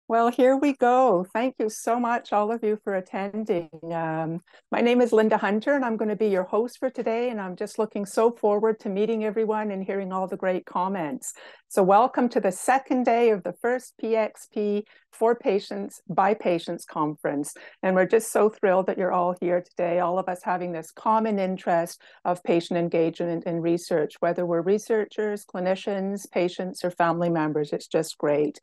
Well, here we go. Thank you so much, all of you, for attending. My name is Linda Hunter, and I'm going to be your host for today. And I'm just looking so forward to meeting everyone and hearing all the great comments. So welcome to the second day of the first PxP for Patients by Patients conference. And we're just so thrilled that you're all here today, all of us having this common interest of patient engagement in research, whether we're researchers, clinicians, patients, or family members. It's just great.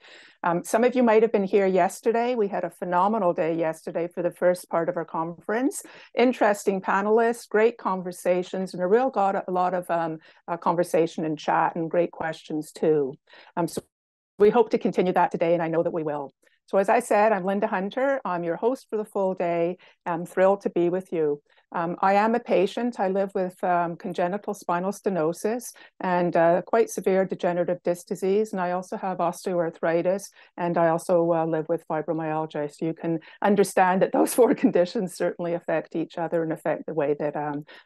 Some of you might have been here yesterday. We had a phenomenal day yesterday for the first part of our conference. Interesting panelists, great conversations, and a lot of conversation and chat and great questions too. So we hope to continue that today, and I know that we will. So as I said, I'm Linda Hunter. I'm your host for the full day. I'm thrilled to be with you. I am a patient. I live with congenital spinal stenosis and quite severe degenerative disc disease. And I also have osteoarthritis, and I also live with fibromyalgia. So you can understand that those four conditions certainly affect each other and affect the way that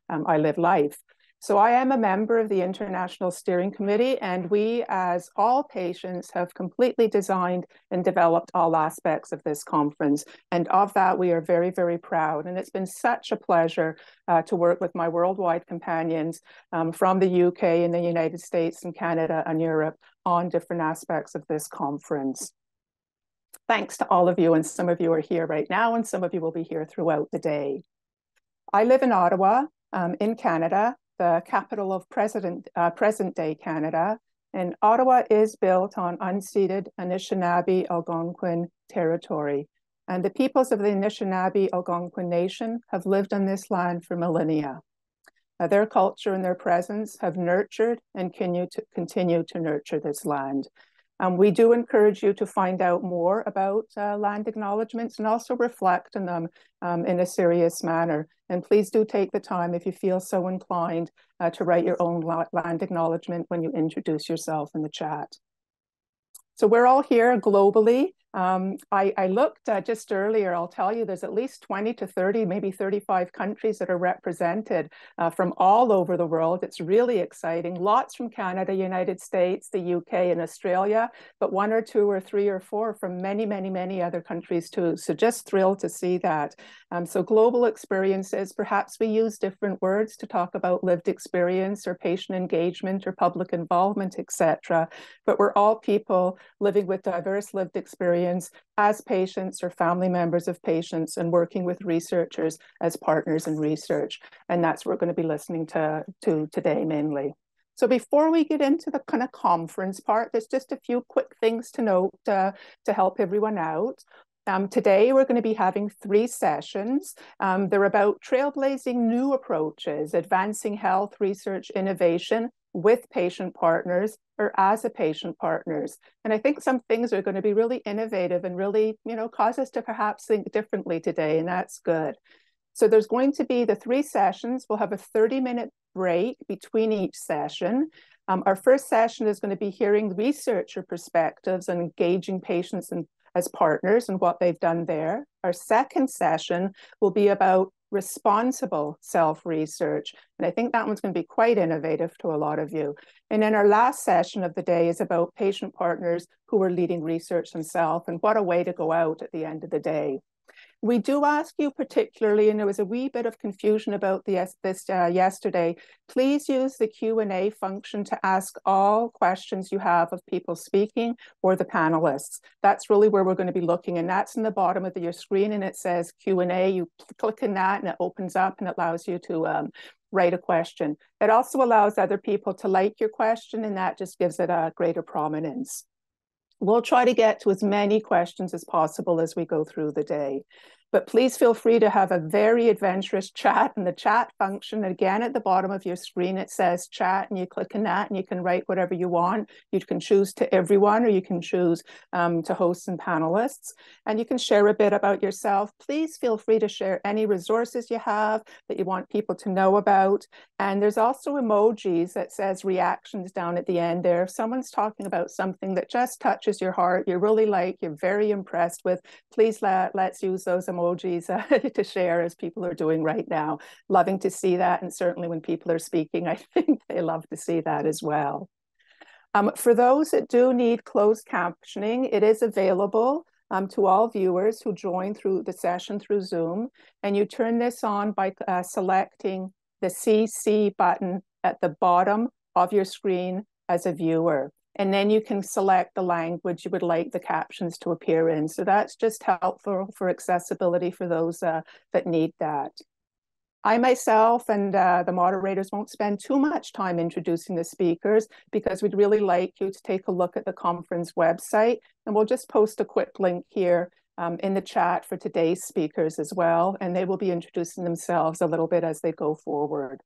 I live life. So I am a member of the International Steering Committee, and we, as all patients, have completely designed and developed all aspects of this conference. And of that, we are very, very proud. And it's been such a pleasure to work with my worldwide companions from the UK and the United States and Canada and Europe on different aspects of this conference. Thanks to all of you, and some of you are here right now, and some of you will be here throughout the day. I live in Ottawa, in Canada, the capital of present-day Canada, and Ottawa is built on unceded Anishinaabe Algonquin territory. And the peoples of the Anishinaabe Algonquin Nation have lived on this land for millennia. Their culture and their presence have nurtured and continue to nurture this land. We do encourage you to find out more about land acknowledgements and also reflect on them in a serious manner. And please do take the time, if you feel so inclined, to write your own land acknowledgement when you introduce yourself in the chat. So we're all here globally. I looked just earlier, I'll tell you, there's at least 20 to 30, maybe 35 countries that are represented from all over the world. It's really exciting. Lots from Canada, United States, the UK, and Australia, but one or two or three or four from many, many, many other countries too. So just thrilled to see that. So global experiences, perhaps we use different words to talk about lived experience or patient engagement or public involvement, etc. But we're all people living with diverse lived experience as patients or family members of patients and working with researchers as partners in research. And that's what we're going to be listening to today mainly. So before we get into the kind of conference part, there's just a few quick things to note to help everyone out. Today, we're going to be having 3 sessions. They're about trailblazing new approaches, advancing health research innovation with patient partners or as a patient partners. And I think some things are going to be really innovative and really, cause us to perhaps think differently today, and that's good. So there's going to be the 3 sessions. We'll have a 30-minute break between each session. Our first session is going to be hearing researcher perspectives and engaging patients as partners and what they've done there. Our second session will be about responsible self-research. And I think that one's going to be quite innovative to a lot of you. And then our last session of the day is about patient partners who are leading research themselves, and what a way to go out at the end of the day. We do ask you particularly, and there was a wee bit of confusion about this yesterday, please use the Q&A function to ask all questions you have of people speaking or the panelists. That's really where we're going to be looking, and that's in the bottom of your screen, and it says Q&A. You click on that and it opens up and it allows you to write a question. It also allows other people to like your question, and that just gives it a greater prominence. We'll try to get to as many questions as possible as we go through the day. But please feel free to have a very adventurous chat in the chat function. Again, at the bottom of your screen, it says chat, and you click on that and you can write whatever you want. You can choose to everyone, or you can choose to hosts and panelists. And you can share a bit about yourself. Please feel free to share any resources you have that you want people to know about. And there's also emojis that says reactions down at the end there. If someone's talking about something that just touches your heart, you really like, you're very impressed with, please let's use those emojis to share, as people are doing right now. Loving to see that, and certainly when people are speaking, I think they love to see that as well. For those that do need closed captioning, it is available to all viewers who join through the session through Zoom. And you turn this on by selecting the CC button at the bottom of your screen as a viewer. And then you can select the language you would like the captions to appear in. So that's just helpful for accessibility for those that need that. I myself and the moderators won't spend too much time introducing the speakers because we'd really like you to take a look at the conference website. And we'll just post a quick link here in the chat for today's speakers as well. And they will be introducing themselves a little bit as they go forward.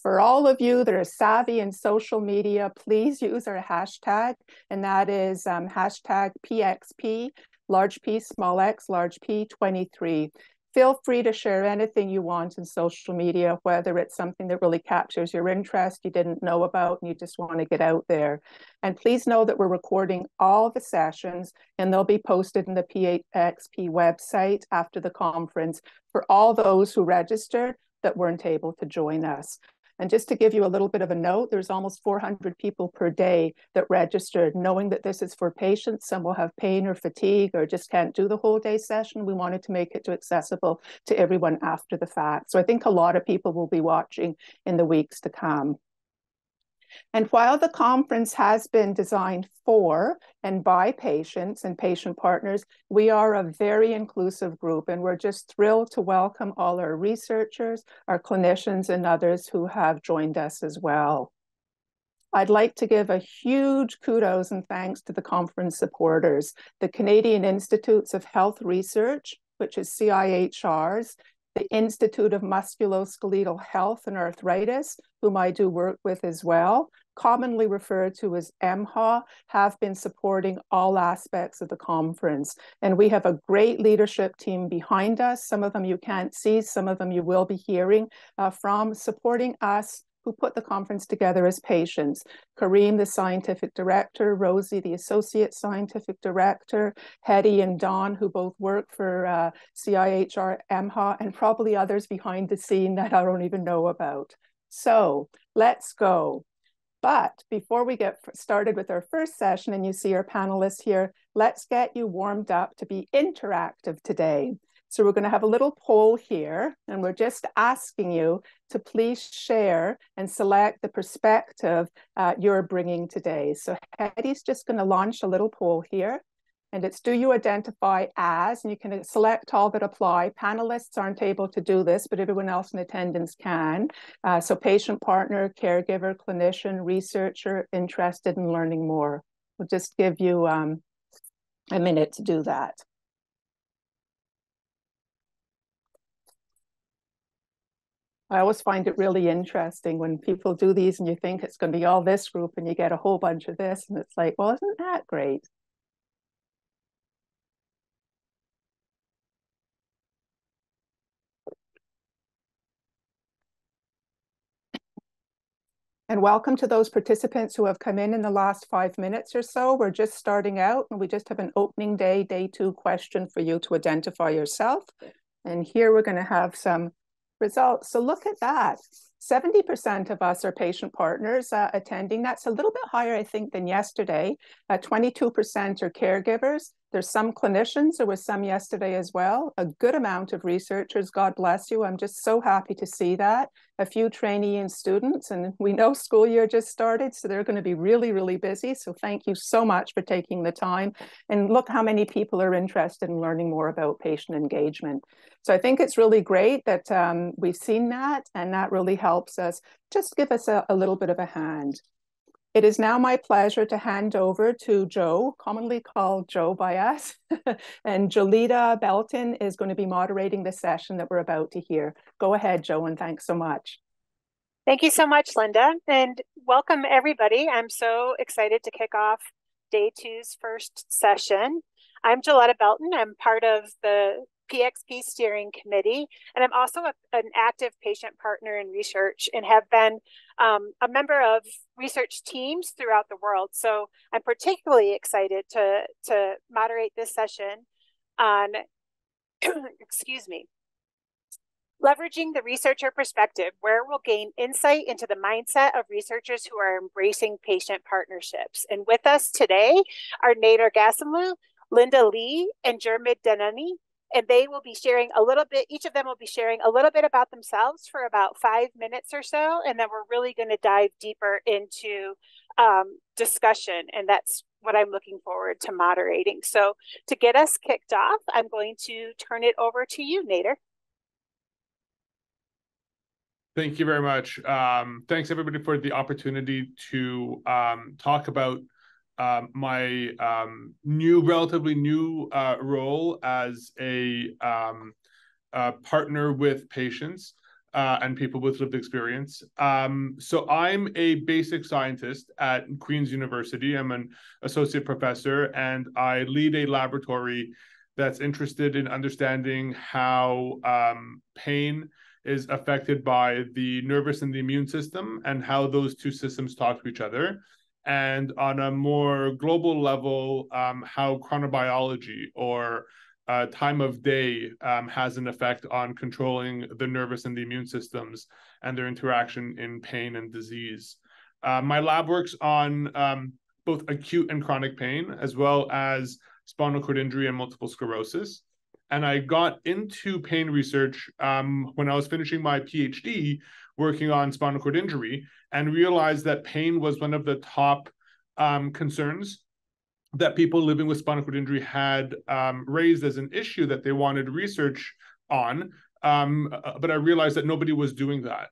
For all of you that are savvy in social media, please use our hashtag, and that is hashtag PxP, large P, small x, large P 23. Feel free to share anything you want in social media, whether it's something that really captures your interest you didn't know about and you just want to get out there. And please know that we're recording all the sessions and they'll be posted in the PxP website after the conference for all those who registered that weren't able to join us. And just to give you a little bit of a note, there's almost 400 people per day that registered, knowing that this is for patients. Some will have pain or fatigue or just can't do the whole day session. We wanted to make it accessible to everyone after the fact. So I think a lot of people will be watching in the weeks to come. And while the conference has been designed for and by patients and patient partners, we are a very inclusive group, and we're just thrilled to welcome all our researchers, our clinicians, and others who have joined us as well. I'd like to give a huge kudos and thanks to the conference supporters, the Canadian Institutes of Health Research, which is CIHRs, the Institute of Musculoskeletal Health and Arthritis, whom I do work with as well, commonly referred to as MHA, have been supporting all aspects of the conference. And we have a great leadership team behind us. Some of them you can't see, some of them you will be hearing from, supporting us who put the conference together as patients. Kareem, the scientific director, Rosie, the associate scientific director, Hetty and Don, who both work for CIHR, MHA, and probably others behind the scene that I don't even know about. So let's go. But before we get started with our first session, and you see our panelists here, let's get you warmed up to be interactive today. So we're going to have a little poll here, and we're just asking you to please share and select the perspective you're bringing today. So Hetty's just going to launch a little poll here, and it's do you identify as, and you can select all that apply. Panelists aren't able to do this, but everyone else in attendance can. So patient, partner, caregiver, clinician, researcher, interested in learning more. We'll just give you a minute to do that. I always find it really interesting when people do these and you think it's going to be all this group and you get a whole bunch of this and it's like, well, isn't that great? And welcome to those participants who have come in the last 5 minutes or so. We're just starting out and we just have an opening day 2 question for you to identify yourself. And here we're going to have some results. So look at that. 70% of us are patient partners attending. That's a little bit higher, I think, than yesterday. 22% are caregivers. There's some clinicians. There was some yesterday as well. A good amount of researchers. God bless you. I'm just so happy to see that. A few trainee and students. And we know school year just started, so they're going to be really, really busy. So thank you so much for taking the time. And look how many people are interested in learning more about patient engagement. So I think it's really great that we've seen that, and that really helps us. Just give us a little bit of a hand. It is now my pleasure to hand over to Joe, commonly called Joe by us, and Joletta Belton is going to be moderating the session that we're about to hear. Go ahead, Joe, and thanks so much. Thank you so much, Linda, and welcome everybody. I'm so excited to kick off Day 2's first session. I'm Joletta Belton. I'm part of the PxP steering committee, and I'm also an active patient partner in research and have been a member of research teams throughout the world. So I'm particularly excited to moderate this session on, excuse me, leveraging the researcher perspective, where we'll gain insight into the mindset of researchers who are embracing patient partnerships. And with us today are Nader Ghasemlou, Linda Lee and Denneny, and they will be sharing a little bit, each of them will be sharing a little bit about themselves for about 5 minutes or so, and then we're really going to dive deeper into discussion, and that's what I'm looking forward to moderating. So to get us kicked off, I'm going to turn it over to you, Nader. Thank you very much. Thanks everybody for the opportunity to talk about my relatively new role as a partner with patients and people with lived experience. So I'm a basic scientist at Queen's University. I'm an associate professor, and I lead a laboratory that's interested in understanding how pain is affected by the nervous and the immune system, and how those two systems talk to each other. And on a more global level, how chronobiology, or time of day, has an effect on controlling the nervous and the immune systems and their interaction in pain and disease. My lab works on both acute and chronic pain, as well as spinal cord injury and multiple sclerosis. And I got into pain research when I was finishing my PhD working on spinal cord injury, and realized that pain was one of the top concerns that people living with spinal cord injury had raised as an issue that they wanted research on. But I realized that nobody was doing that.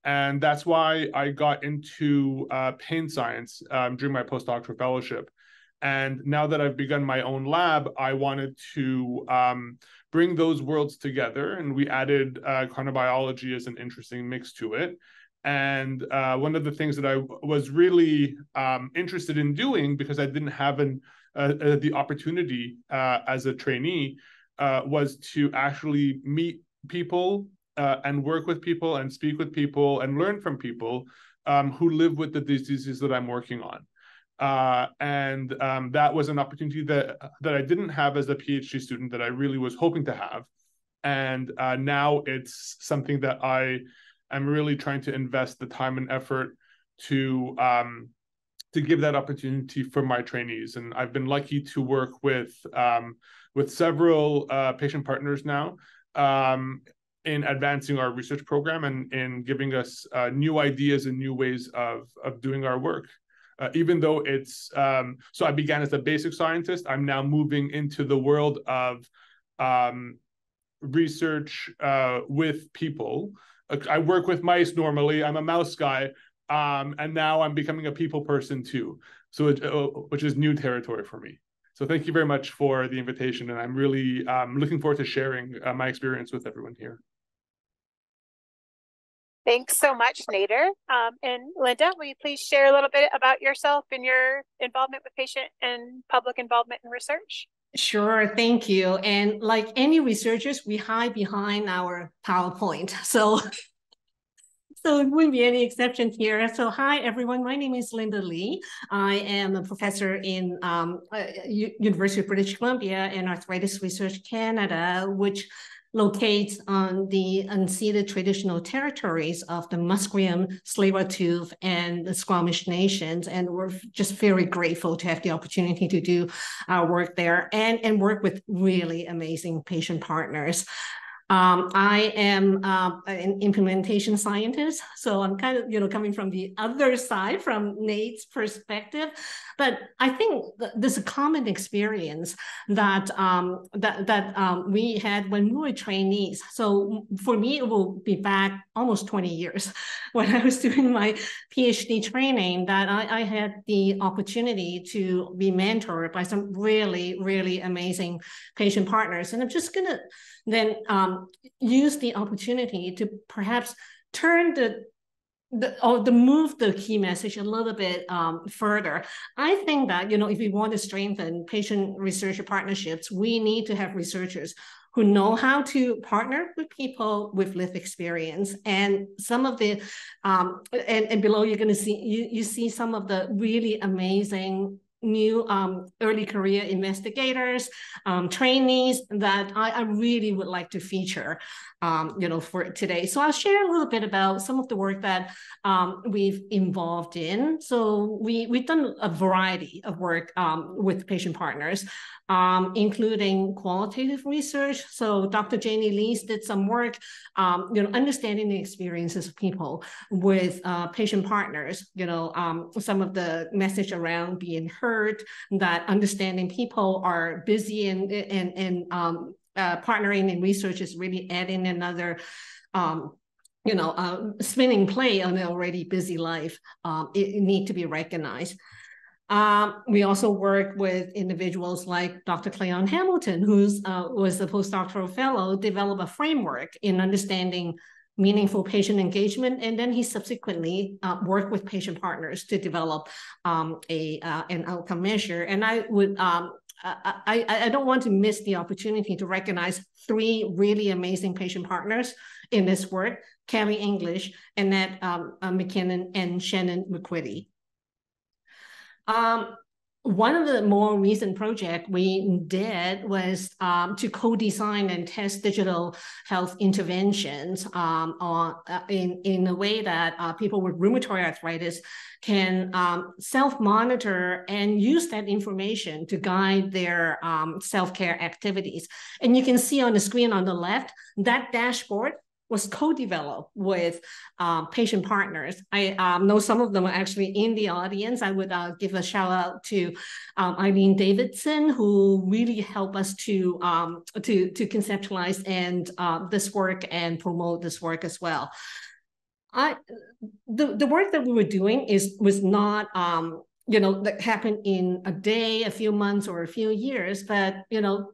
And that's why I got into pain science during my postdoctoral fellowship. And now that I've begun my own lab, I wanted to bring those worlds together, and we added chronobiology as an interesting mix to it. And one of the things that I was really interested in doing, because I didn't have the opportunity as a trainee, was to actually meet people and work with people and speak with people and learn from people who live with the diseases that I'm working on. And that was an opportunity that I didn't have as a PhD student that I really was hoping to have. And now it's something that I am really trying to invest the time and effort to give that opportunity for my trainees. And I've been lucky to work with several patient partners now in advancing our research program and in giving us new ideas and new ways of doing our work. Even though it's, so I began as a basic scientist, I'm now moving into the world of research with people. I work with mice normally, I'm a mouse guy, and now I'm becoming a people person too, so which is new territory for me. So thank you very much for the invitation, and I'm really looking forward to sharing my experience with everyone here. Thanks so much, Nader. And Linda, will you please share a little bit about yourself and your involvement with patient and public involvement in research? Sure, thank you. And like any researchers, we hide behind our PowerPoint. So it wouldn't be any exception here. So hi, everyone. My name is Linda Lee. I am a professor in University of British Columbia and Arthritis Research Canada, which locates on the unceded traditional territories of the Musqueam, Tsleil-Waututh, and the Squamish nations. And we're just very grateful to have the opportunity to do our work there and work with really amazing patient partners. I am an implementation scientist, so I'm kind of, coming from the other side, from Nate's perspective. But I think there's a common experience that we had when we were trainees. So for me, it will be back almost 20 years when I was doing my PhD training, that I had the opportunity to be mentored by some really, really amazing patient partners. And I'm just going to then use the opportunity to perhaps turn move the key message a little bit further. I think that, if we want to strengthen patient researcher partnerships, we need to have researchers who know how to partner with people with lived experience. And some of the, and below you're going to see, you see some of the really amazing new early career investigators, trainees that I really would like to feature, for today. So I'll share a little bit about some of the work that we've involved in. So we've done a variety of work with patient partners, including qualitative research. So Dr. Janie Lees did some work, understanding the experiences of people with patient partners, some of the message around being heard, that understanding people are busy and partnering in research is really adding another spinning play on an already busy life. It need to be recognized. We also work with individuals like Dr. Cleon Hamilton, who was a postdoctoral fellow, develop a framework in understanding meaningful patient engagement, and then he subsequently worked with patient partners to develop an outcome measure. And I would I don't want to miss the opportunity to recognize 3 really amazing patient partners in this work: Kelly English, Annette McKinnon, and Shannon McQuitty. One of the more recent projects we did was to co-design and test digital health interventions in a way that people with rheumatoid arthritis can self-monitor and use that information to guide their self-care activities. And you can see on the screen on the left, that dashboard was co-developed with patient partners. I know some of them are actually in the audience. I would give a shout out to Eileen Davidson, who really helped us to conceptualize and this work and promote this work as well. The work that we were doing was not that happened in a day, a few months, or a few years, but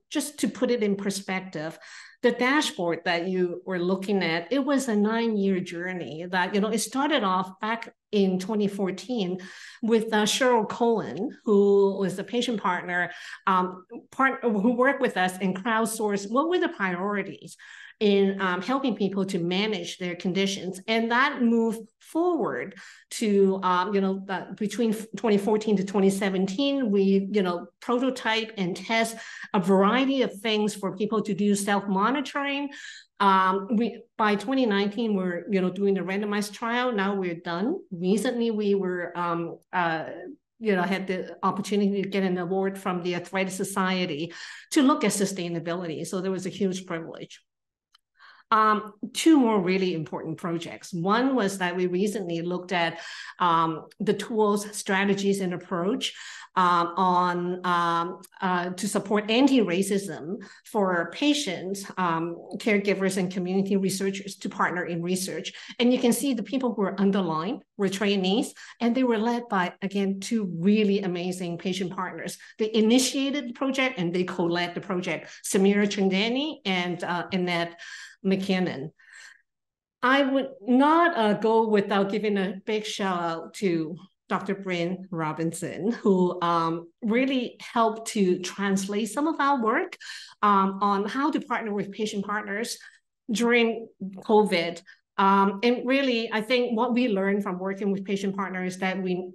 just to put it in perspective, the dashboard that you were looking at, it was a 9-year journey that, it started off back in 2014 with Cheryl Cohen, who was a patient partner, who worked with us and crowdsourced what were the priorities in helping people to manage their conditions. And that moved forward to, between 2014 to 2017, we, prototype and test a variety of things for people to do self-monitoring. By 2019, we're, doing the randomized trial. Now we're done. Recently, we were, had the opportunity to get an award from the Arthritis Society to look at sustainability. So there was a huge privilege. 2 more really important projects. One was that we recently looked at the tools, strategies, and approach to support anti-racism for patients, caregivers, and community researchers to partner in research. And you can see the people who were underlined were trainees, and they were led by, again, 2 really amazing patient partners. They initiated the project and they co-led the project, Samira Chandani and Annette McKinnon. I would not go without giving a big shout out to Dr. Bryn Robinson, who really helped to translate some of our work on how to partner with patient partners during COVID. And really, I think what we learned from working with patient partners that we,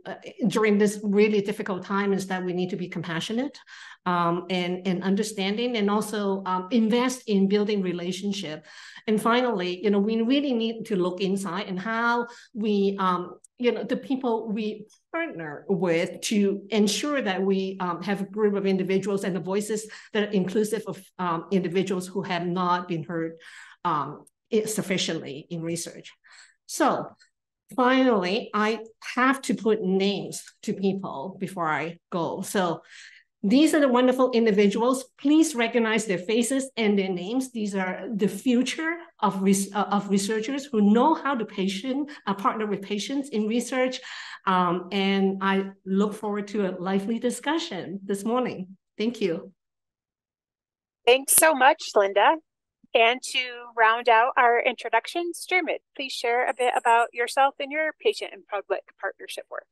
during this really difficult time, is that we need to be compassionate and understanding, and also invest in building relationship. And finally, we really need to look inside and how we, the people we partner with, to ensure that we have a group of individuals and the voices that are inclusive of individuals who have not been heard sufficiently in research. So finally, I have to put names to people before I go. So these are the wonderful individuals. Please recognize their faces and their names. These are the future of researchers who know how to partner with patients in research. And I look forward to a lively discussion this morning. Thank you. Thanks so much, Linda. And to round out our introductions, Diarmuid, please share a bit about yourself and your patient and public partnership work.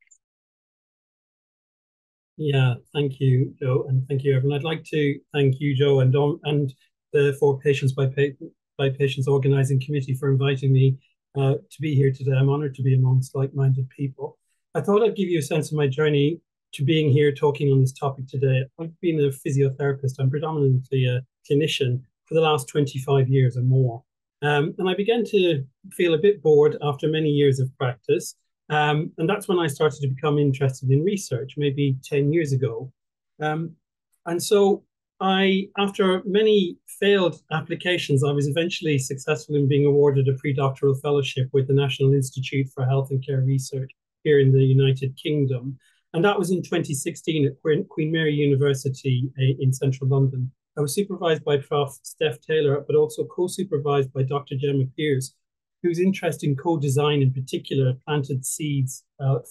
Yeah, thank you, Jo, and thank you, everyone. I'd like to thank you, Jo, and the For Patients by Patients Organizing Committee for inviting me to be here today. I'm honored to be amongst like-minded people. I thought I'd give you a sense of my journey to being here talking on this topic today. I've been a physiotherapist. I'm predominantly a clinician for the last 25 years or more. And I began to feel a bit bored after many years of practice. And that's when I started to become interested in research, maybe 10 years ago. And so after many failed applications, I was eventually successful in being awarded a pre-doctoral fellowship with the National Institute for Health and Care Research here in the United Kingdom. And that was in 2016 at Queen Mary University in central London. I was supervised by Prof. Steph Taylor, but also co-supervised by Dr. Gemma Pearce, whose interest in co-design in particular planted seeds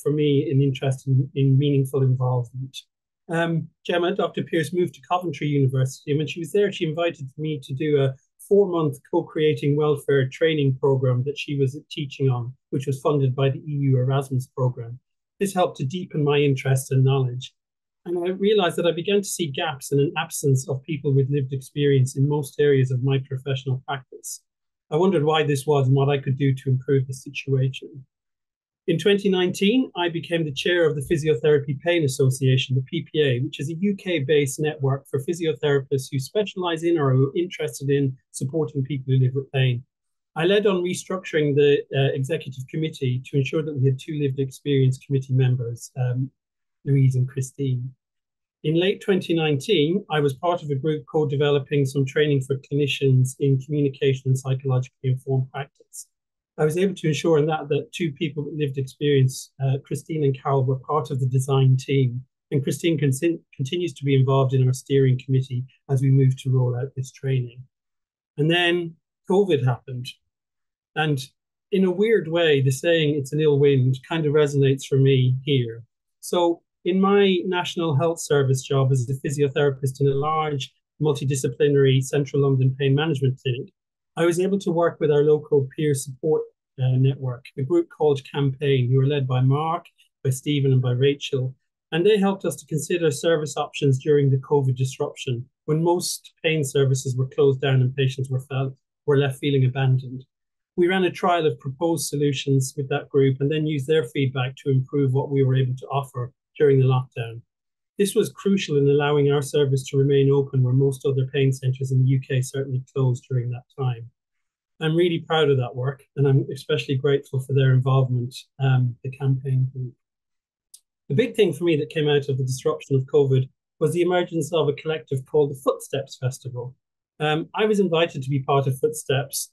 for me in interest in meaningful involvement. Gemma, Dr. Pearce, moved to Coventry University, and when she was there, she invited me to do a 4-month co-creating welfare training program that she was teaching on, which was funded by the EU Erasmus program. This helped to deepen my interest and knowledge. And I realized that I began to see gaps and an absence of people with lived experience in most areas of my professional practice. I wondered why this was and what I could do to improve the situation. In 2019, I became the chair of the Physiotherapy Pain Association, the PPA, which is a UK-based network for physiotherapists who specialize in or are interested in supporting people who live with pain. I led on restructuring the executive committee to ensure that we had 2 lived experience committee members, Louise and Christine. In late 2019, I was part of a group co-developing some training for clinicians in communication and psychologically informed practice. I was able to ensure in that 2 people with lived experience, Christine and Carol, were part of the design team. And Christine continues to be involved in our steering committee as we move to roll out this training. And then COVID happened. And in a weird way, the saying "it's an ill wind" kind of resonates for me here. So in my National Health Service job as a physiotherapist in a large multidisciplinary central London pain management clinic, I was able to work with our local peer support network, a group called Campaign, who are led by Mark, by Stephen, and by Rachel. And they helped us to consider service options during the COVID disruption, when most pain services were closed down and patients were left feeling abandoned. We ran a trial of proposed solutions with that group and then used their feedback to improve what we were able to offer during the lockdown. This was crucial in allowing our service to remain open where most other pain centres in the UK certainly closed during that time. I'm really proud of that work, and I'm especially grateful for their involvement, the Campaign group. The big thing for me that came out of the disruption of COVID was the emergence of a collective called the Footsteps Festival. I was invited to be part of Footsteps,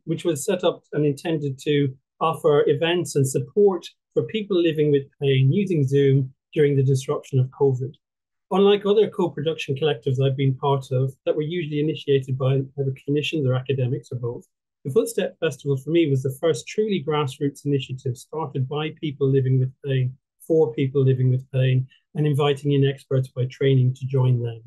which was set up and intended to offer events and support for people living with pain using Zoom during the disruption of COVID. Unlike other co-production collectives I've been part of that were usually initiated by either clinicians or academics or both, the Footstep Festival for me was the first truly grassroots initiative started by people living with pain, for people living with pain, and inviting in experts by training to join them.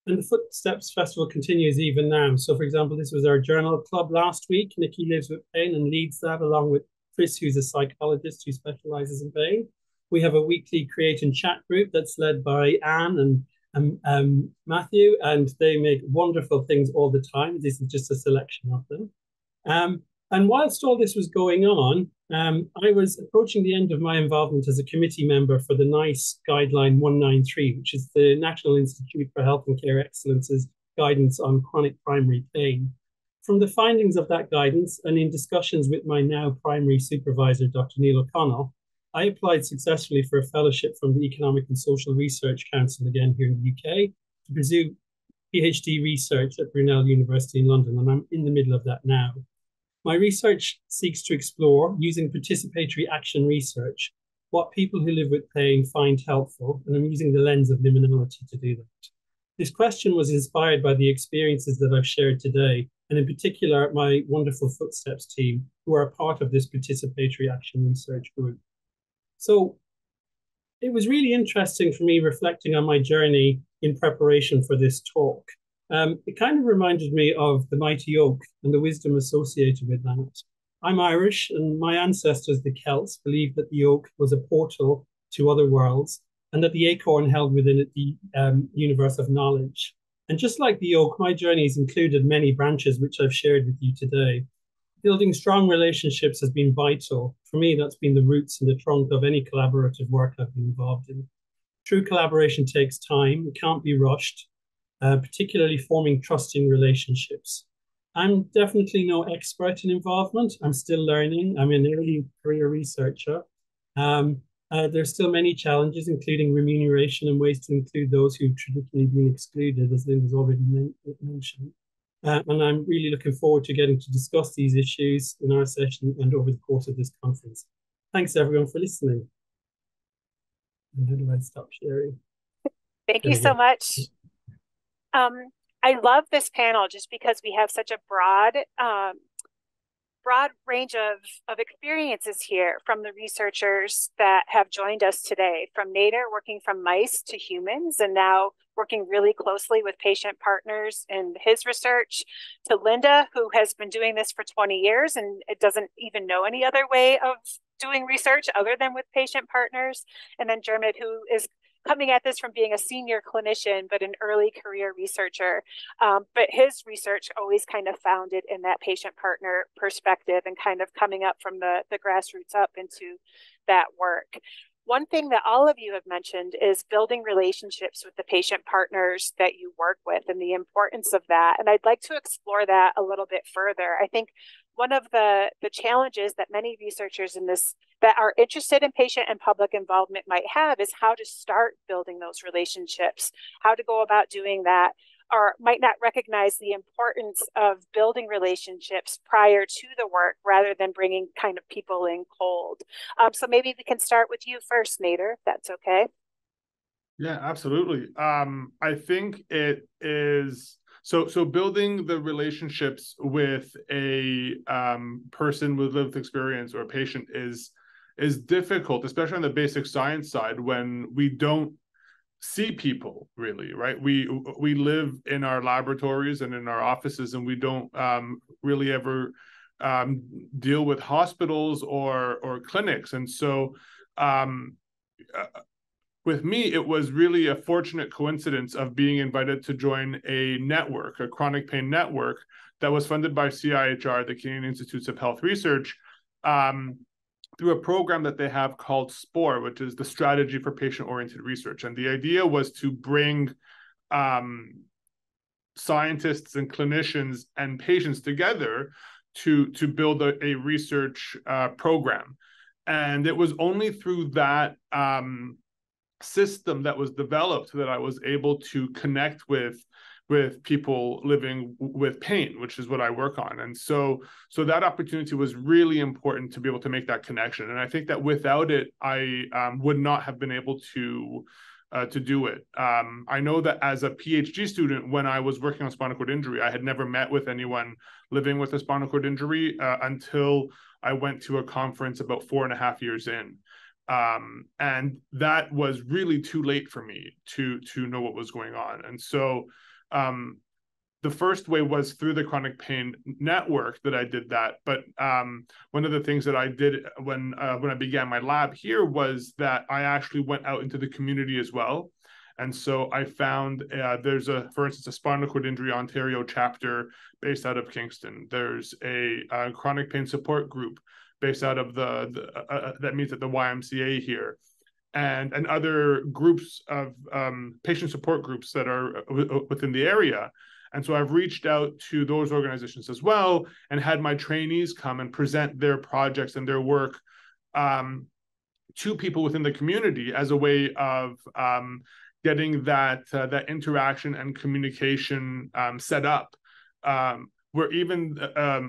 And the Footsteps Festival continues even now. So, for example, this was our journal club last week. Nikki lives with pain and leads that, along with Chris, who's a psychologist who specializes in pain. We have a weekly create and chat group that's led by Anne and Matthew, and they make wonderful things all the time. This is just a selection of them. And whilst all this was going on, I was approaching the end of my involvement as a committee member for the NICE Guideline 193, which is the National Institute for Health and Care Excellence's guidance on chronic primary pain. From the findings of that guidance and in discussions with my now primary supervisor, Dr. Neil O'Connell, I applied successfully for a fellowship from the Economic and Social Research Council, again here in the UK, to pursue PhD research at Brunel University in London, and I'm in the middle of that now. My research seeks to explore, using participatory action research, what people who live with pain find helpful, and I'm using the lens of liminality to do that. This question was inspired by the experiences that I've shared today, and in particular, my wonderful Footsteps team, who are a part of this participatory action research group. So it was really interesting for me reflecting on my journey in preparation for this talk. It kind of reminded me of the mighty oak and the wisdom associated with that. I'm Irish, and my ancestors, the Celts, believed that the oak was a portal to other worlds, and that the acorn held within it the universe of knowledge. And just like the oak, my journey has included many branches, which I've shared with you today. Building strong relationships has been vital. For me, that's been the roots and the trunk of any collaborative work I've been involved in. True collaboration takes time, it can't be rushed, particularly forming trusting relationships. I'm definitely no expert in involvement. I'm still learning. I'm an early career researcher. There's still many challenges, including remuneration and ways to include those who've traditionally been excluded, as Linda's already mentioned. And I'm really looking forward to getting to discuss these issues in our session and over the course of this conference. Thanks everyone for listening. And how do I stop sharing? Thank you so much. I love this panel just because we have such a broad range of experiences here from the researchers that have joined us today, from Nader working from mice to humans and now working really closely with patient partners in his research, to Linda, who has been doing this for 20 years and it doesn't even know any other way of doing research other than with patient partners, and then Diarmuid, who is coming at this from being a senior clinician, but an early career researcher. But his research always kind of founded in that patient partner perspective and kind of coming up from the grassroots up into that work. One thing that all of you have mentioned is building relationships with the patient partners that you work with and the importance of that. And I'd like to explore that a little bit further. I think one of the challenges that many researchers in this that are interested in patient and public involvement might have is how to start building those relationships, how to go about doing that, or might not recognize the importance of building relationships prior to the work rather than bringing kind of people in cold. So maybe we can start with you first, Nader, if that's okay. Yeah, absolutely. I think it is... So building the relationships with a person with lived experience or a patient is difficult, especially on the basic science side when we don't see people really, right? We live in our laboratories and in our offices, and we don't really ever deal with hospitals or clinics. And so with me, it was really a fortunate coincidence of being invited to join a network, a chronic pain network that was funded by CIHR, the Canadian Institutes of Health Research, through a program that they have called SPORE, which is the Strategy for Patient-Oriented Research. And the idea was to bring scientists and clinicians and patients together to build a research program. And it was only through that system that was developed that I was able to connect with people living with pain, which is what I work on. And so that opportunity was really important to be able to make that connection. And I think that without it, I would not have been able to do it. I know that as a PhD student, when I was working on spinal cord injury, I had never met with anyone living with a spinal cord injury until I went to a conference about 4.5 years in. And that was really too late for me to know what was going on. And so the first way was through the chronic pain network that I did that. But one of the things that I did when I began my lab here was that I actually went out into the community as well. And so I found there's for instance, a Spinal Cord Injury Ontario chapter based out of Kingston. There's a chronic pain support group based out of that meets at the YMCA here, and other groups of patient support groups that are within the area. And so I've reached out to those organizations as well and had my trainees come and present their projects and their work to people within the community as a way of getting that interaction and communication set up. Where even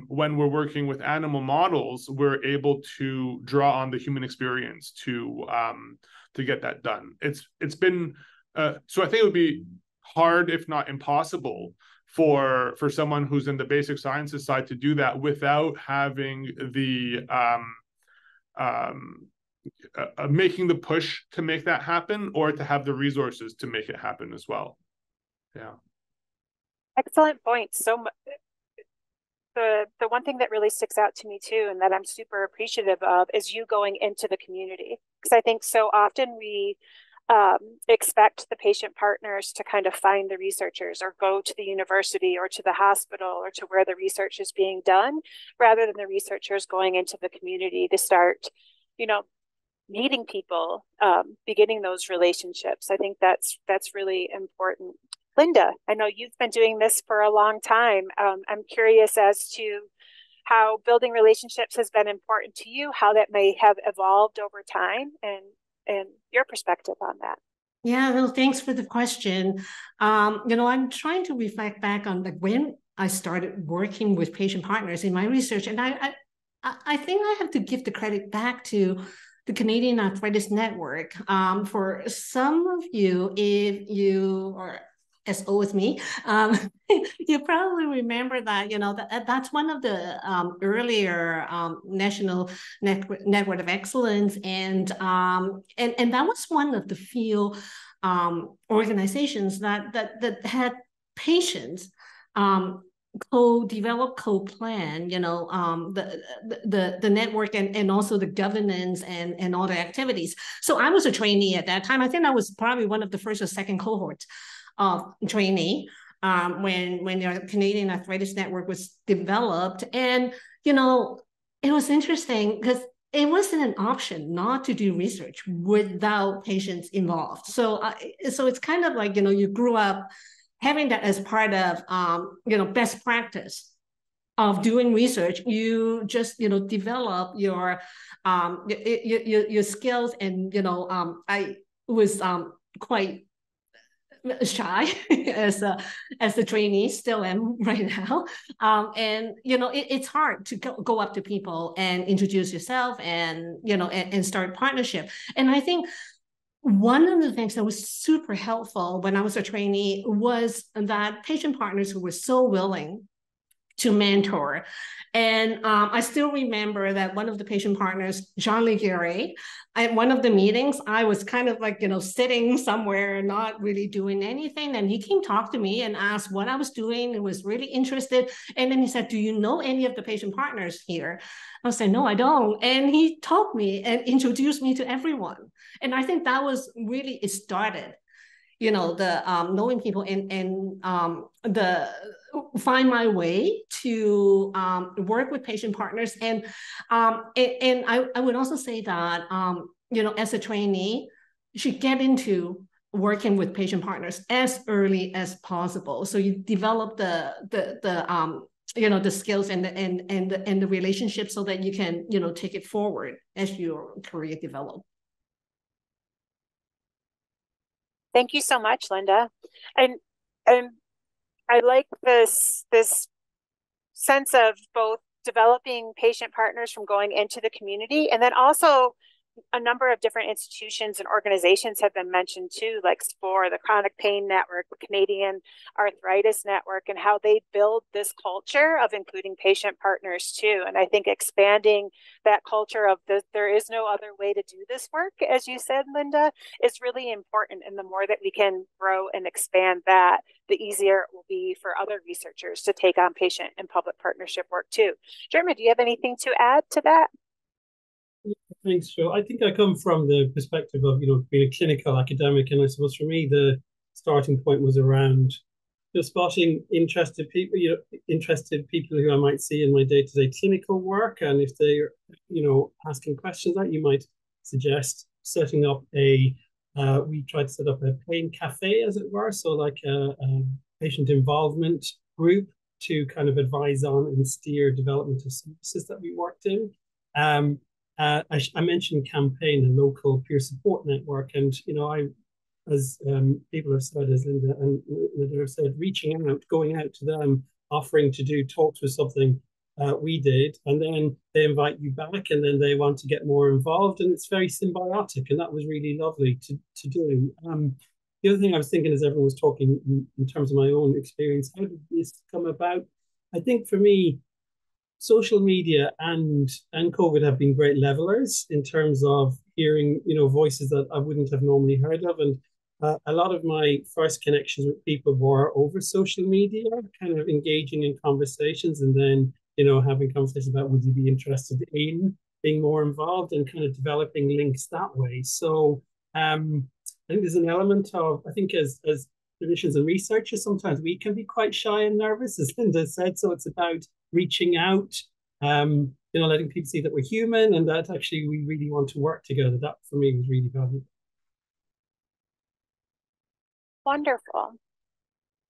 when we're working with animal models, we're able to draw on the human experience to get that done. It's been so I think it would be hard, if not impossible, for someone who's in the basic sciences side to do that without having the making the push to make that happen, or to have the resources to make it happen as well. Yeah. Excellent point. So the one thing that really sticks out to me too, and that I'm super appreciative of, is you going into the community. Because I think so often we expect the patient partners to kind of find the researchers or go to the university or to the hospital or to where the research is being done, rather than the researchers going into the community to start, meeting people, beginning those relationships. I think that's really important. Linda, I know you've been doing this for a long time. I'm curious as to how building relationships has been important to you, how that may have evolved over time, and your perspective on that. Yeah, no, thanks for the question. I'm trying to reflect back on when I started working with patient partners in my research, and I think I have to give the credit back to the Canadian Arthritis Network. For some of you, if you are as old as me, you probably remember that, that's one of the earlier national network of excellence. And that was one of the few organizations that had patients co-develop, co-plan, the network and also the governance and all the activities. So I was a trainee at that time. I think I was probably one of the first or second cohorts of trainee when the Canadian Arthritis Network was developed. And, it was interesting because it wasn't an option not to do research without patients involved. So it's kind of like, you grew up having that as part of, best practice of doing research. You just, develop your skills. And, I was quite shy as a trainee, still am right now. And, it's hard to go up to people and introduce yourself and, and start partnership. And I think one of the things that was super helpful when I was a trainee was that patient partners who were so willing to mentor. And I still remember that one of the patient partners, Jean Liguerre, at one of the meetings, I was kind of like, sitting somewhere, not really doing anything. And he came talk to me and asked what I was doing and was really interested. And then he said, do you know any of the patient partners here? I said, no, I don't. And he told me and introduced me to everyone. And I think that was really, it started, the knowing people and the find my way to work with patient partners. And I would also say that, as a trainee, you should get into working with patient partners as early as possible. So you develop the skills and the relationships so that you can, take it forward as your career develops. Thank you so much, Linda. And I like this sense of both developing patient partners from going into the community, and then also a number of different institutions and organizations have been mentioned too, like SPORE, the Chronic Pain Network, the Canadian Arthritis Network, and how they build this culture of including patient partners too. And I think expanding that culture of there is no other way to do this work, as you said, Linda, is really important. And the more that we can grow and expand that, the easier it will be for other researchers to take on patient and public partnership work too. Jeremy, do you have anything to add to that? Thanks, Joe. I think I come from the perspective of, being a clinical academic. And I suppose for me, the starting point was around spotting interested people who I might see in my day-to-day clinical work. And if they're, asking questions that you might suggest setting up we tried to set up a pain cafe, as it were. So like a patient involvement group to kind of advise on and steer development of services that we worked in. I mentioned Campaign, a local peer support network, and as people have said, as Linda and Nader have said, reaching out, going out to them, offering to do talks with something we did, and then they invite you back, and then they want to get more involved, and it's very symbiotic, and that was really lovely to do. The other thing I was thinking as everyone was talking in terms of my own experience, how did this come about? I think for me, social media and COVID have been great levelers in terms of hearing, voices that I wouldn't have normally heard of. And a lot of my first connections with people were over social media, kind of engaging in conversations and then, having conversations about would you be interested in being more involved and kind of developing links that way. So I think there's an element of, I think as clinicians and researchers, sometimes we can be quite shy and nervous, as Linda said. So it's about reaching out, letting people see that we're human and that actually we really want to work together. That for me was really valuable. Wonderful.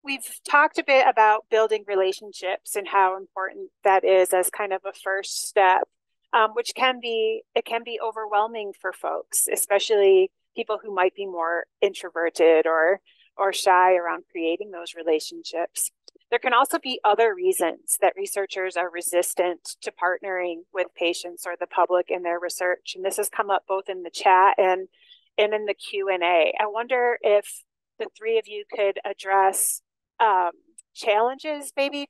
We've talked a bit about building relationships and how important that is as kind of a first step, which can be overwhelming for folks, especially people who might be more introverted or shy around creating those relationships. There can also be other reasons that researchers are resistant to partnering with patients or the public in their research. And this has come up both in the chat and in the Q&A. I wonder if the three of you could address challenges maybe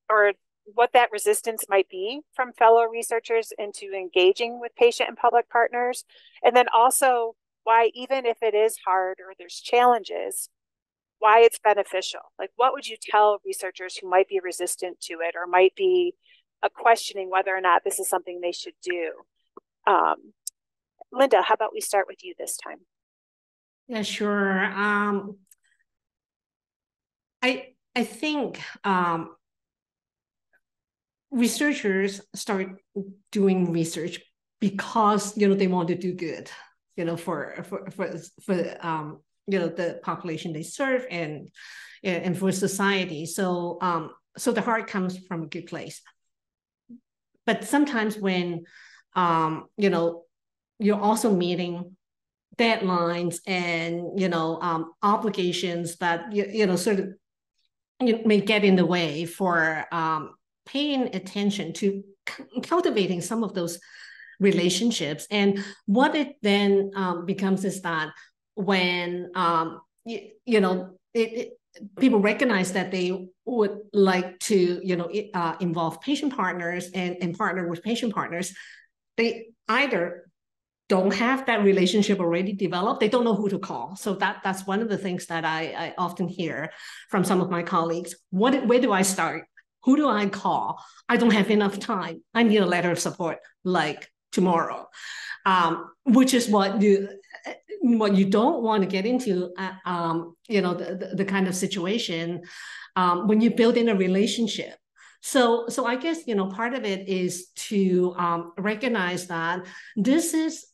or what that resistance might be from fellow researchers into engaging with patient and public partners. And then also why, even if it is hard or there's challenges, why it's beneficial. Like, what would you tell researchers who might be resistant to it or might be questioning whether or not this is something they should do? Linda, how about we start with you this time? Yeah, sure. I think researchers start doing research because they want to do good, for the population they serve and for society. So the heart comes from a good place. But sometimes when you're also meeting deadlines and obligations that sort of may get in the way for paying attention to cultivating some of those relationships. And what it then becomes is that when people recognize that they would like to involve patient partners and partner with patient partners, they either don't have that relationship already developed, they don't know who to call. So that's one of the things that I often hear from some of my colleagues. Where do I start? Who do I call? I don't have enough time. I need a letter of support like tomorrow, which is what you don't want to get into, the kind of situation when you build in a relationship. So I guess, part of it is to recognize that this is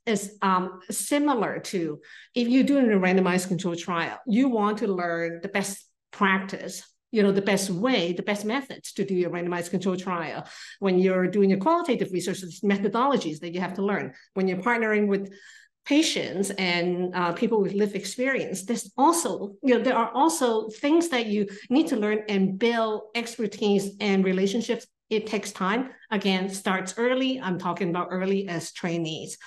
similar to if you're doing a randomized control trial, you want to learn the best practice, the best way, the best methods to do your randomized control trial. When you're doing your qualitative research, there's methodologies that you have to learn. When you're partnering with patients and people with lived experience, there's also, there are also things that you need to learn and build expertise and relationships. It takes time. Again, starts early. I'm talking about early as trainees.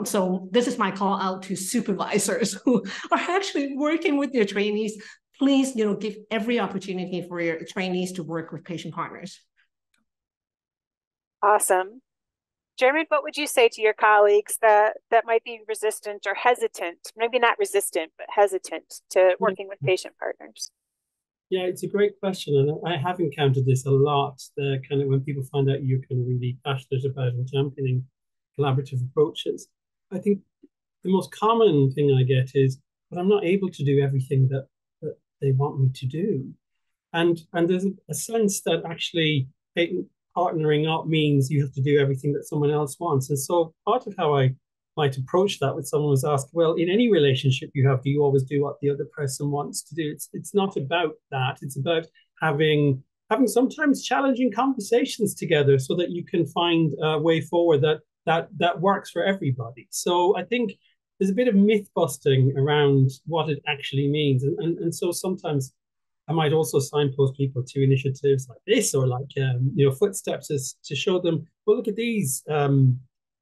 So this is my call out to supervisors who are actually working with your trainees. Please, give every opportunity for your trainees to work with patient partners. Awesome. Diarmuid, what would you say to your colleagues that might be resistant or hesitant, maybe not resistant, but hesitant to working with patient partners? Yeah, it's a great question. And I have encountered this a lot, kind of when people find out you're kind of really passionate about and championing collaborative approaches. I think the most common thing I get is, but I'm not able to do everything that they want me to do. And there's a sense that actually partnering up means you have to do everything that someone else wants. And so part of how I might approach that with someone was ask, well, in any relationship you have, do you always do what the other person wants to do? It's not about that. It's about having sometimes challenging conversations together so that you can find a way forward that works for everybody. So I think there's a bit of myth busting around what it actually means. And so sometimes I might also signpost people to initiatives like this or like, footsteps to show them, well, look at these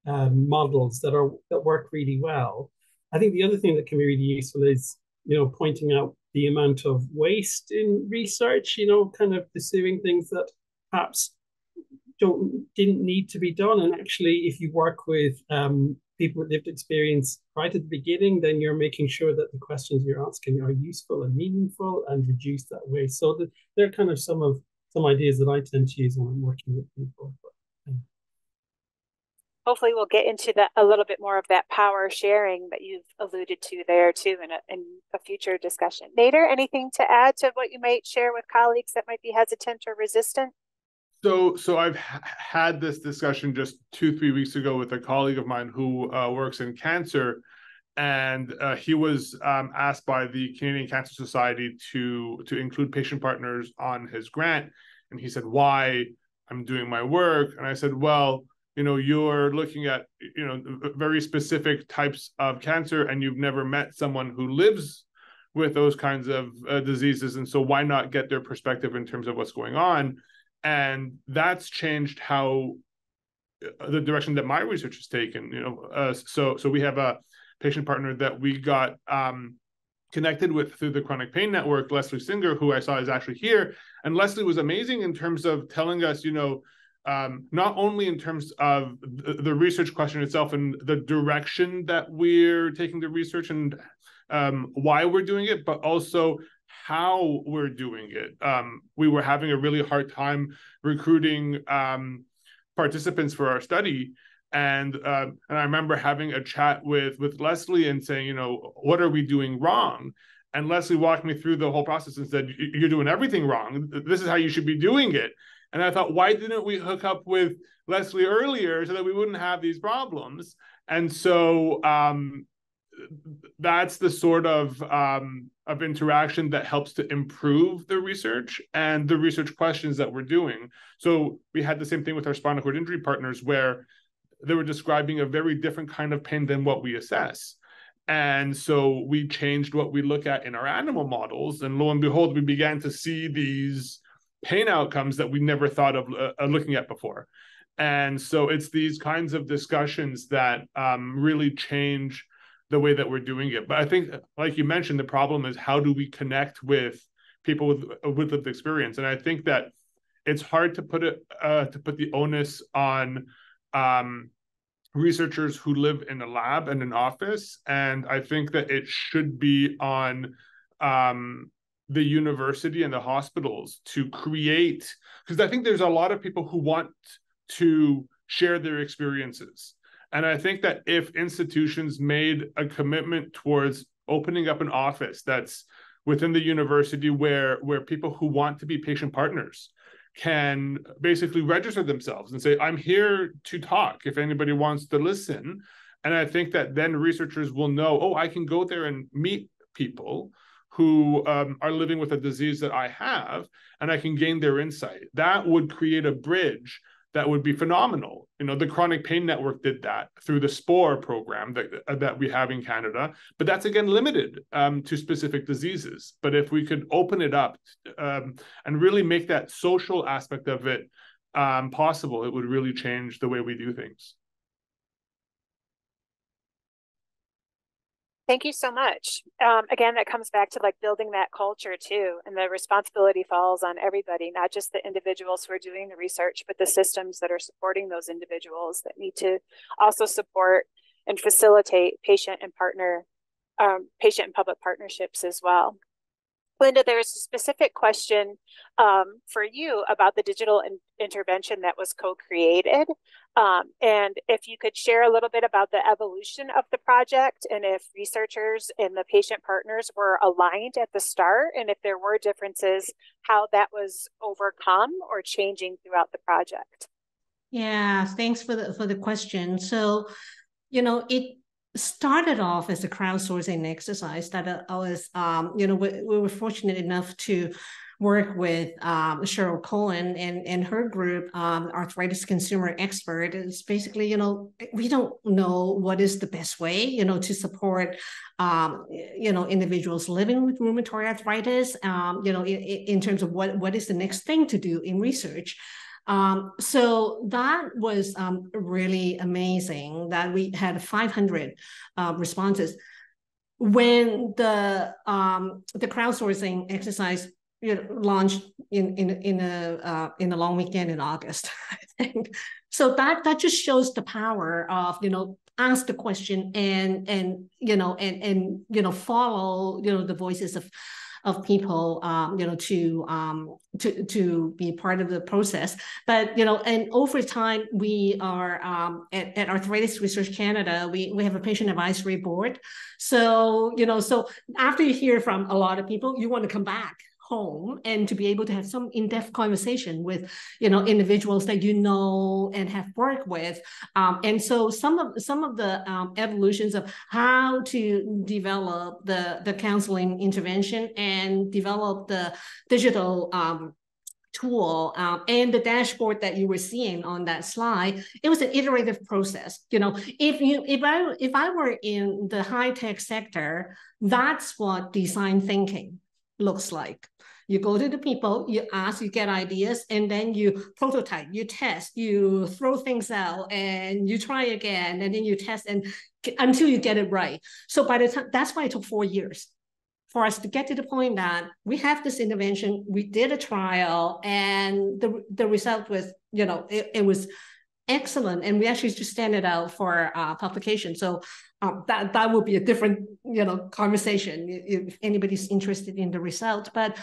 models that work really well. I think the other thing that can be really useful is, pointing out the amount of waste in research, kind of pursuing things that perhaps didn't need to be done. And actually, if you work with people with lived experience right at the beginning, then you're making sure that the questions you're asking are useful and meaningful and reduce that waste. So they're kind of some ideas that I tend to use when I'm working with people. Hopefully we'll get into a little bit more of that power sharing that you've alluded to there too in a future discussion. Nader, anything to add to what you might share with colleagues that might be hesitant or resistant? So I've had this discussion just 2-3 weeks ago with a colleague of mine who works in cancer, and he was asked by the Canadian Cancer Society to include patient partners on his grant, and he said, "Why? I'm doing my work." And I said, "Well, you're looking at very specific types of cancer, and you've never met someone who lives with those kinds of diseases, and so why not get their perspective in terms of what's going on?" And that's changed how the direction that my research has taken. So we have a patient partner that we got connected with through the Chronic Pain Network, Leslie Singer, who I saw is actually here. And Leslie was amazing in terms of telling us, not only in terms of the research question itself and the direction that we're taking the research and why we're doing it, but also how we're doing it. We were having a really hard time recruiting participants for our study. And I remember having a chat with Leslie and saying, what are we doing wrong? And Leslie walked me through the whole process and said, "You're doing everything wrong. This is how you should be doing it." And I thought, why didn't we hook up with Leslie earlier so that we wouldn't have these problems? And so that's the sort of interaction that helps to improve the research and the research questions that we're doing. So we had the same thing with our spinal cord injury partners, where they were describing a very different kind of pain than what we assess. And so we changed what we look at in our animal models, and lo and behold, we began to see these pain outcomes that we never thought of looking at before. And so it's these kinds of discussions that really change the way that we're doing it. But I think, like you mentioned, the problem is how do we connect with people with lived experience? And I think that it's hard to put the onus on researchers who live in a lab and an office. And I think that it should be on the university and the hospitals to create, because I think there's a lot of people who want to share their experiences. And I think that if institutions made a commitment towards opening up an office that's within the university where people who want to be patient partners can basically register themselves and say, "I'm here to talk if anybody wants to listen." And I think that then researchers will know, oh, I can go there and meet people who are living with a disease that I have, and I can gain their insight. That would create a bridge that would be phenomenal. The Chronic Pain Network did that through the SPORE program that we have in Canada, but that's again limited to specific diseases. But if we could open it up and really make that social aspect of it possible, it would really change the way we do things. Thank you so much. Again, that comes back to building that culture too, and the responsibility falls on everybody, not just the individuals who are doing the research, but the systems that are supporting those individuals that need to also support and facilitate patient and public partnerships as well. Linda, there's a specific question for you about the digital intervention that was co-created. And if you could share a little bit about the evolution of the project, and if researchers and the patient partners were aligned at the start, and if there were differences, how that was overcome or changing throughout the project. Yeah, thanks for the question. So, it started off as a crowdsourcing exercise that I was, we were fortunate enough to work with Cheryl Cohen and her group, Arthritis Consumer Expert. Is basically, we don't know what is the best way, to support, individuals living with rheumatoid arthritis, in terms of what is the next thing to do in research. So that was really amazing that we had 500 responses. When the crowdsourcing exercise launched in a long weekend in August, I think. So that just shows the power of ask the question and follow the voices of people to be part of the process. But and over time we are at Arthritis Research Canada, we have a patient advisory board. So so after you hear from a lot of people, you want to come back home and to be able to have some in-depth conversation with, you know, individuals that you know and have worked with. And so some of the evolutions of how to develop the counseling intervention and develop the digital tool and the dashboard that you were seeing on that slide, it was an iterative process. You know, if I were in the high-tech sector, that's what design thinking looks like. You go to the people, you ask, you get ideas, and then you prototype, you test, you throw things out, and you try again, and then you test and until you get it right. So by the time, that's why it took 4 years for us to get to the point that we have this intervention, we did a trial, and the result was, you know, it was excellent, and we actually just sent it out for publication. So that would be a different, you know, conversation if anybody's interested in the result. But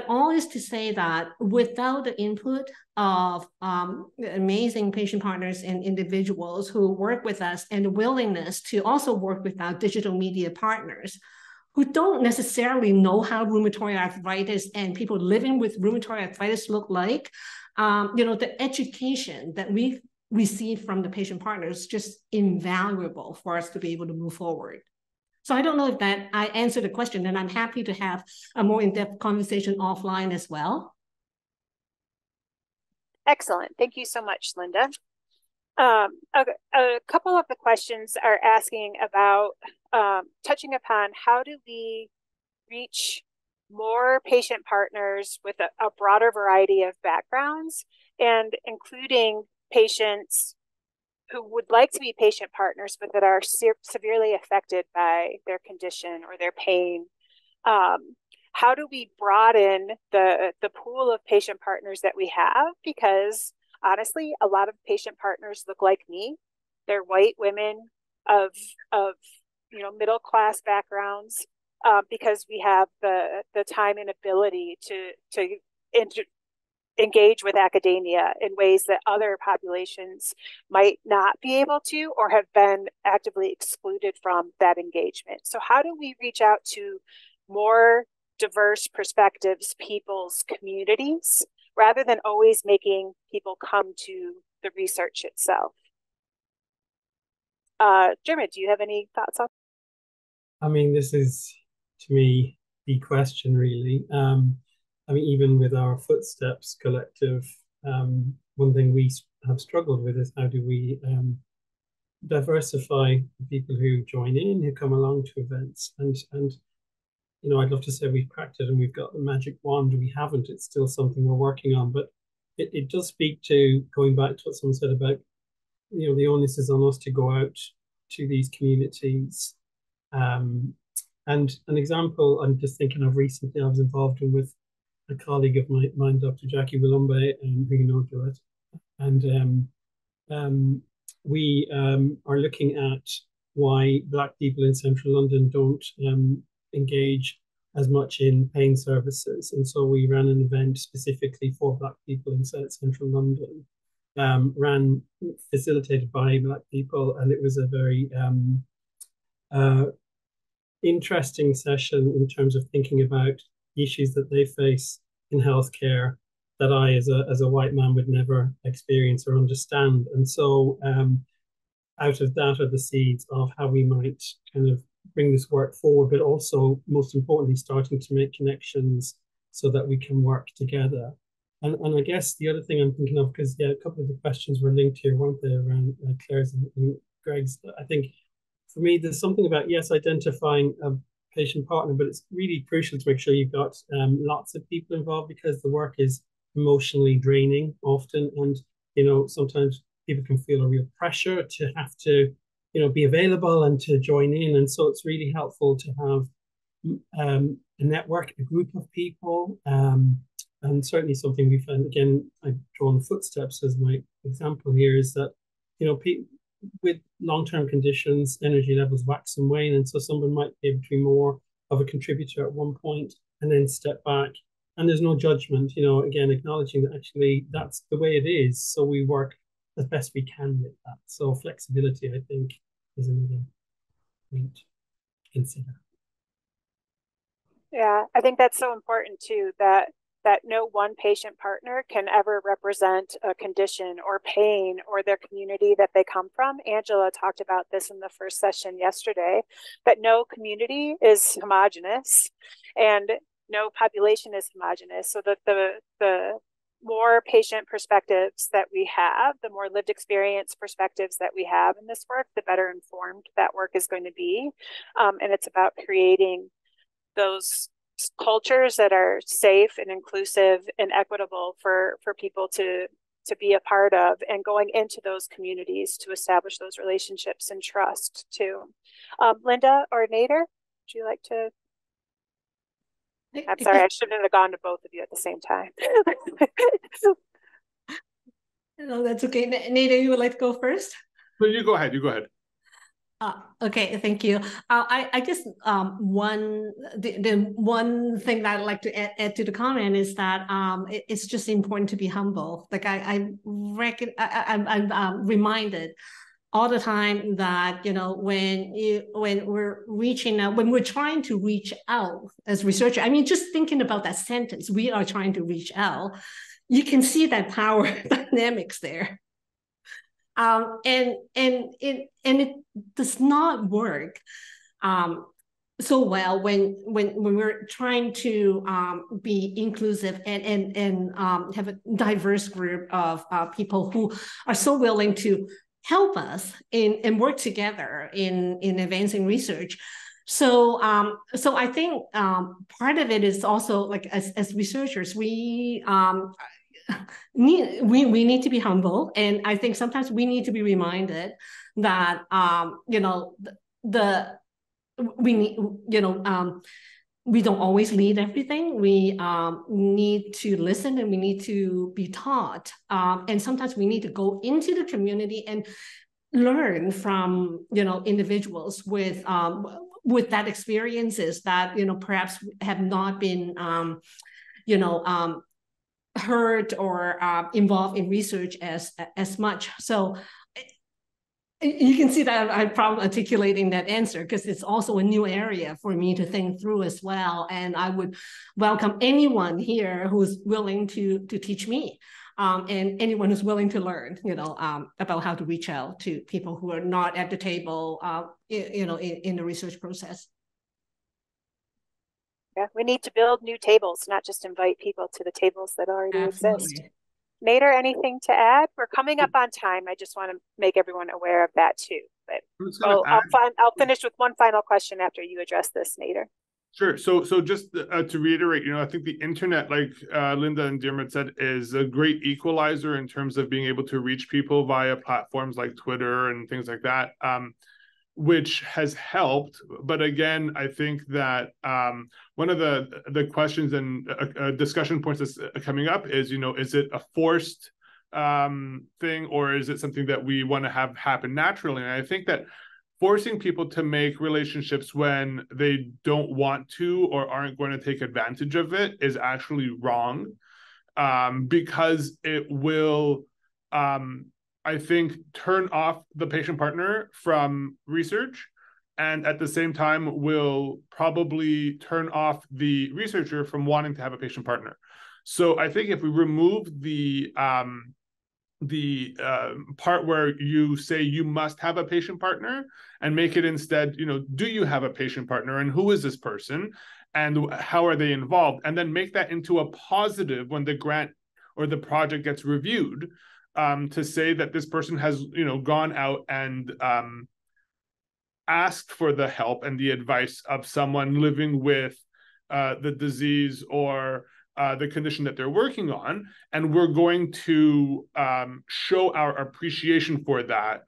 all is to say that without the input of amazing patient partners and individuals who work with us and the willingness to also work with our digital media partners, who don't necessarily know how rheumatoid arthritis and people living with rheumatoid arthritis look like, you know, the education that we receive from the patient partners just invaluable for us to be able to move forward. So I don't know if that I answered the question, and I'm happy to have a more in-depth conversation offline as well. Excellent. Thank you so much, Linda. A couple of the questions are asking about touching upon how do we reach more patient partners with a broader variety of backgrounds, and including patients who would like to be patient partners but that are severely affected by their condition or their pain. How do we broaden the pool of patient partners that we have? Because honestly, a lot of patient partners look like me. They're white women of you know, middle class backgrounds, because we have the time and ability to engage with academia in ways that other populations might not be able to, or have been actively excluded from that engagement. So how do we reach out to more diverse perspectives, people's communities, rather than always making people come to the research itself? Diarmuid, do you have any thoughts on? I mean, this is, to me, the question, really. I mean, even with our Footsteps collective, one thing we have struggled with is how do we diversify the people who join in, who come along to events. And you know, I'd love to say we've cracked it and we've got the magic wand. We haven't. It's still something we're working on. But it does speak to, going back to what someone said about, you know, the onus is on us to go out to these communities. And an example I'm just thinking of recently, I was involved in with a colleague of mine, Dr. Jackie Willumbe, who you know, Joletta. And we are looking at why Black people in central London don't engage as much in pain services. And so we ran an event specifically for Black people in central London, facilitated by Black people. And it was a very interesting session in terms of thinking about issues that they face in healthcare that I, as a white man, would never experience or understand. And so out of that are the seeds of how we might kind of bring this work forward, but also, most importantly, starting to make connections so that we can work together. And I guess the other thing I'm thinking of, because yeah, a couple of the questions were linked here, weren't they, around Claire's and Greg's. I think for me, there's something about, yes, identifying a patient partner, but it's really crucial to make sure you've got lots of people involved, because the work is emotionally draining often. And, you know, sometimes people can feel a real pressure to have to, you know, be available and to join in. And so it's really helpful to have a network, a group of people. And certainly something we found, again, I've drawn Footsteps as my example here, is that, you know, with long-term conditions, energy levels wax and wane. And so someone might be able to be more of a contributor at one point and then step back. And there's no judgment, you know, again, acknowledging that actually that's the way it is. So we work as best we can with that. So flexibility, I think, is another point to consider. Yeah, I think that's so important too, that no one patient partner can ever represent a condition or pain or their community that they come from. Angela talked about this in the first session yesterday, that no community is homogenous and no population is homogenous. So that the more patient perspectives that we have, the more lived experience perspectives that we have in this work, the better informed that work is going to be. And it's about creating those cultures that are safe and inclusive and equitable for people to be a part of, and going into those communities to establish those relationships and trust too. Linda or Nader, would you like to? I'm sorry, I shouldn't have gone to both of you at the same time. No, that's okay. Nader, you would like to go first? No, you go ahead. You go ahead. Okay, thank you. I guess the one thing that I'd like to add to the comment is that it's just important to be humble. Like I'm reminded all the time that, you know, when we're reaching out, when we're trying to reach out as researchers, I mean, just thinking about that sentence, we are trying to reach out, you can see that power dynamics there. And it does not work so well when we're trying to be inclusive and have a diverse group of people who are so willing to help us and work together in advancing research. So I think part of it is also, like, as researchers, we need to be humble, and I think sometimes we need to be reminded that you know, we don't always lead everything. We need to listen, and we need to be taught, and sometimes we need to go into the community and learn from, you know, individuals with that experiences that, you know, perhaps have not been you know, heard or involved in research as much. So you can see that I'm probably articulating that answer because it's also a new area for me to think through as well. And I would welcome anyone here who's willing to teach me, and anyone who's willing to learn, you know, about how to reach out to people who are not at the table, you know, in the research process. Yeah, we need to build new tables, not just invite people to the tables that already Absolutely. exist. Nader, anything to add? We're coming up on time. I just want to make everyone aware of that too. But I'll finish with one final question after you address this, Nader. Sure. So just to reiterate, you know, I think the internet, like Linda and Diarmuid said, is a great equalizer in terms of being able to reach people via platforms like Twitter and things like that. Which has helped, but again, I think that one of the questions and discussion points that's coming up is, you know, is it a forced thing, or is it something that we want to have happen naturally? And I think that forcing people to make relationships when they don't want to or aren't going to take advantage of it is actually wrong, because it will I think turn off the patient partner from research, and at the same time will probably turn off the researcher from wanting to have a patient partner. So I think if we remove the part where you say you must have a patient partner and make it instead, you know, do you have a patient partner, and who is this person and how are they involved, and then make that into a positive when the grant or the project gets reviewed, to say that this person has, you know, gone out and asked for the help and the advice of someone living with the disease or the condition that they're working on, and we're going to show our appreciation for that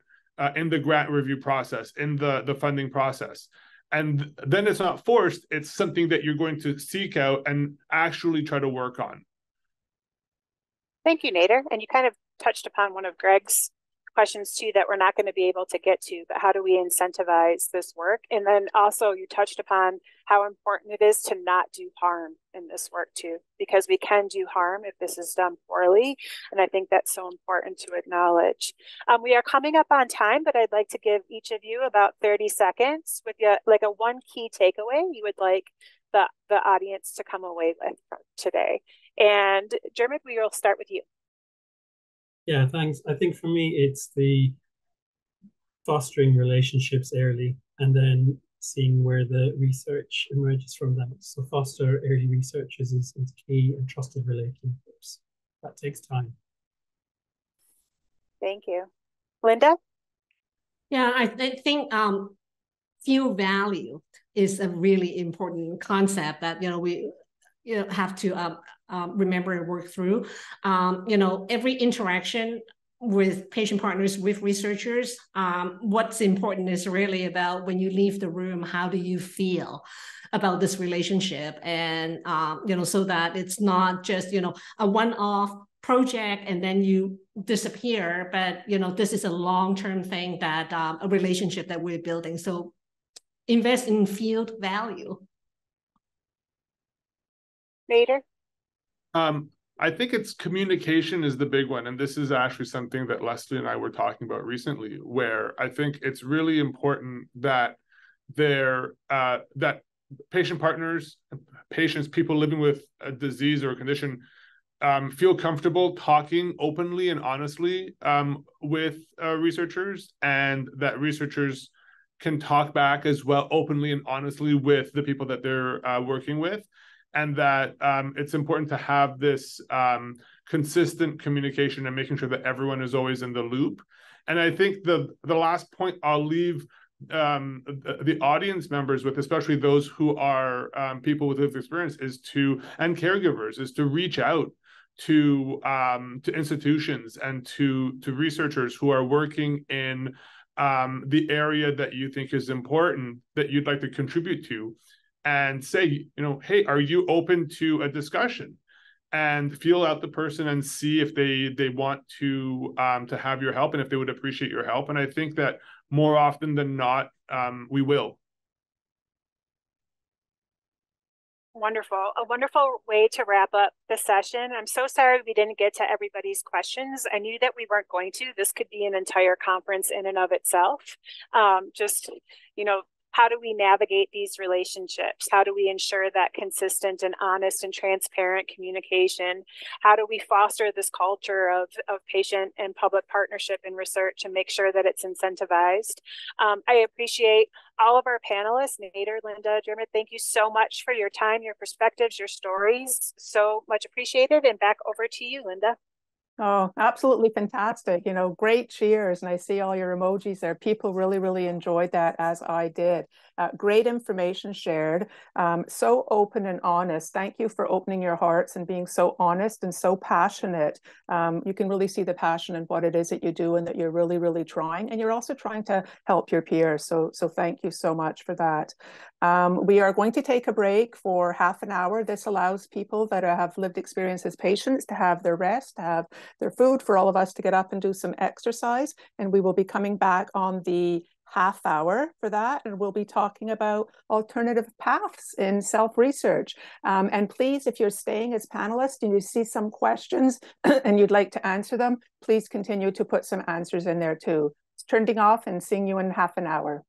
in the grant review process, in the funding process. And then it's not forced, it's something that you're going to seek out and actually try to work on. Thank you, Nader. And you kind of touched upon one of Greg's questions too that we're not going to be able to get to, but how do we incentivize this work? And then also you touched upon how important it is to not do harm in this work too, because we can do harm if this is done poorly. And I think that's so important to acknowledge. We are coming up on time, but I'd like to give each of you about 30 seconds with like a one key takeaway you would like the audience to come away with today. And Diarmuid, we will start with you. Yeah, thanks. I think for me, it's the fostering relationships early and then seeing where the research emerges from that. So foster early research is key, and trusted relationships. That takes time. Thank you. Linda? Yeah, I think feel valued is a really important concept that we have to remember and work through. Every interaction with patient partners, with researchers, what's important is really about when you leave the room, how do you feel about this relationship? And so that it's not just a one-off project and then you disappear, but this is a long-term thing, that a relationship that we're building. So invest in field value. Nader? I think it's communication is the big one. And this is actually something that Leslie and I were talking about recently, where I think it's really important that that patient partners, patients, people living with a disease or a condition feel comfortable talking openly and honestly with researchers, and that researchers can talk back as well openly and honestly with the people that they're working with. And that it's important to have this consistent communication and making sure that everyone is always in the loop. And I think the last point I'll leave the audience members with, especially those who are people with lived experience, and caregivers, is to reach out to institutions and to researchers who are working in the area that you think is important, that you'd like to contribute to. And say, hey, are you open to a discussion? And feel out the person and see if they want to have your help and if they would appreciate your help. And I think that more often than not, we will. Wonderful. A wonderful way to wrap up the session. I'm so sorry we didn't get to everybody's questions. I knew that we weren't going to. This could be an entire conference in and of itself. How do we navigate these relationships? How do we ensure that consistent and honest and transparent communication? How do we foster this culture of patient and public partnership in research and make sure that it's incentivized? I appreciate all of our panelists, Nader, Linda, Diarmuid. Thank you so much for your time, your perspectives, your stories. So much appreciated. And back over to you, Linda. Oh, absolutely fantastic. Great cheers. And I see all your emojis there. People really, really enjoyed that, as I did. Great information shared. So open and honest. Thank you for opening your hearts and being so honest and so passionate. You can really see the passion in what it is that you do and that you're really, really trying. And you're also trying to help your peers. So thank you so much for that. We are going to take a break for half an hour. This allows people that have lived experience as patients to have their rest, to have their food, for all of us to get up and do some exercise. And we will be coming back on the half hour for that. And we'll be talking about alternative paths in self-research. And please, if you're staying as panelists and you see some questions and you'd like to answer them, please continue to put some answers in there too. It's turning off and seeing you in half an hour.